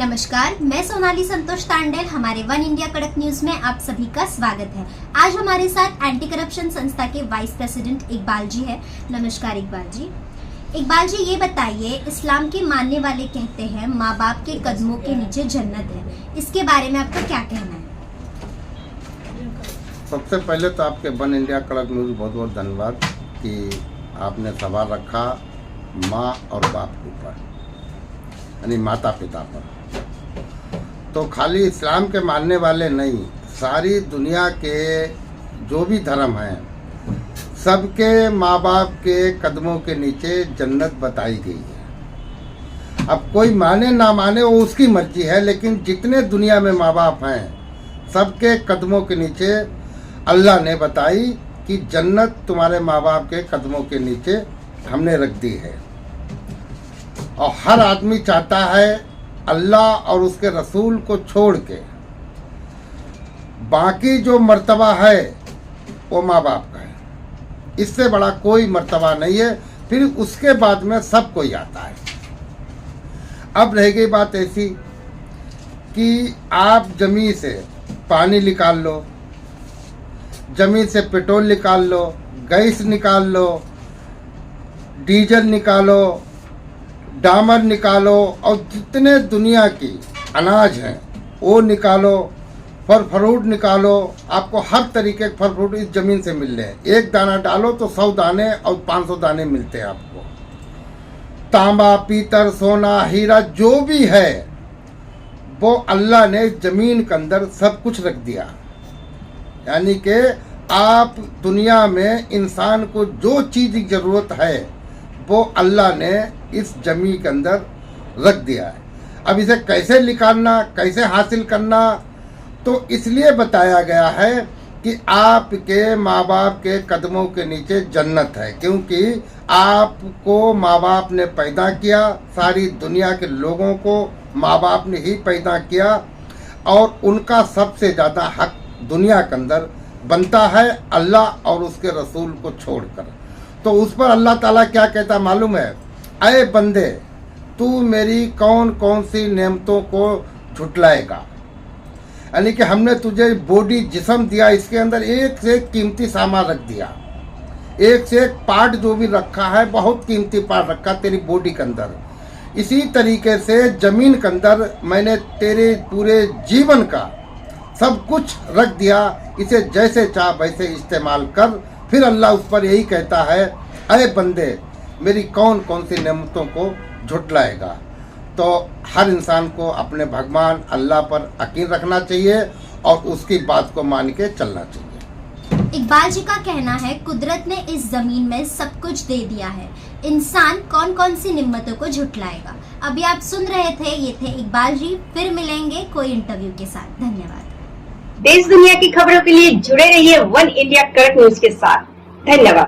नमस्कार, मैं सोनाली संतोष तांडेल। हमारे वन इंडिया कड़क न्यूज में आप सभी का स्वागत है। आज हमारे साथ एंटी करप्शन संस्था के वाइस प्रेसिडेंट इकबाल जी है। नमस्कार इकबाल जी। इकबाल जी, ये बताइए, इस्लाम के मानने वाले कहते हैं माँ बाप के कदमों के नीचे जन्नत है, इसके बारे में आपका क्या कहना है? सबसे पहले तो आपके वन इंडिया कड़क न्यूज बहुत बहुत धन्यवाद कि आपने सवाल रखा माँ और बाप के ऊपर, यानी माता पिता पर। तो खाली इस्लाम के मानने वाले नहीं, सारी दुनिया के जो भी धर्म हैं, सबके माँ बाप के कदमों के नीचे जन्नत बताई गई है। अब कोई माने ना माने वो उसकी मर्जी है, लेकिन जितने दुनिया में माँ बाप हैं सबके कदमों के नीचे अल्लाह ने बताई कि जन्नत तुम्हारे माँ बाप के कदमों के नीचे हमने रख दी है। और हर आदमी चाहता है अल्लाह और उसके रसूल को छोड़ के बाकी जो मर्तबा है वो माँ बाप का है, इससे बड़ा कोई मर्तबा नहीं है। फिर उसके बाद में सब कोई आता है। अब रह गई बात ऐसी कि आप जमीन से पानी निकाल लो, जमीन से पेट्रोल निकाल लो, गैस निकाल लो, डीजल निकालो, डामर निकालो, और जितने दुनिया की अनाज हैं वो निकालो, फल फ्रूट निकालो, आपको हर तरीके के फल फ्रूट इस ज़मीन से मिल रहे हैं। एक दाना डालो तो 100 दाने और 500 दाने मिलते हैं आपको। तांबा, पीतल, सोना, हीरा जो भी है वो अल्लाह ने ज़मीन के अंदर सब कुछ रख दिया। यानी कि आप दुनिया में इंसान को जो चीज़ की ज़रूरत है वो अल्लाह ने इस ज़मीन के अंदर रख दिया है। अब इसे कैसे निकालना, कैसे हासिल करना, तो इसलिए बताया गया है कि आपके माँ बाप के कदमों के नीचे जन्नत है, क्योंकि आपको माँ बाप ने पैदा किया, सारी दुनिया के लोगों को माँ बाप ने ही पैदा किया, और उनका सबसे ज़्यादा हक दुनिया के अंदर बनता है अल्लाह और उसके रसूल को छोड़कर। तो उस पर अल्लाह ताला क्या कहता मालूम है? अय बंदे, तू मेरी कौन कौन सी नेमतों को झुटलाएगा। यानी कि हमने तुझे बॉडी जिस्म दिया, इसके अंदर एक से एक कीमती सामान रख दिया, एक से एक पार्ट जो भी रखा है बहुत कीमती पार्ट रखा तेरी बॉडी के अंदर। इसी तरीके से ज़मीन के अंदर मैंने तेरे पूरे जीवन का सब कुछ रख दिया, इसे जैसे चाह वैसे इस्तेमाल कर। फिर अल्लाह उस पर यही कहता है, अरे बंदे, मेरी कौन कौन सी नेमतों को झुटलाएगा। तो हर इंसान को अपने भगवान अल्लाह पर यकीन रखना चाहिए और उसकी बात को मान के चलना चाहिए। इकबाल जी का कहना है कुदरत ने इस जमीन में सब कुछ दे दिया है, इंसान कौन कौन सी निम्मतों को झुटलाएगा। अभी आप सुन रहे थे, ये थे इकबाल जी। फिर मिलेंगे कोई इंटरव्यू के साथ। धन्यवाद। देश दुनिया की खबरों के लिए जुड़े रहिए वन इंडिया कड़क न्यूज के साथ। धन्यवाद।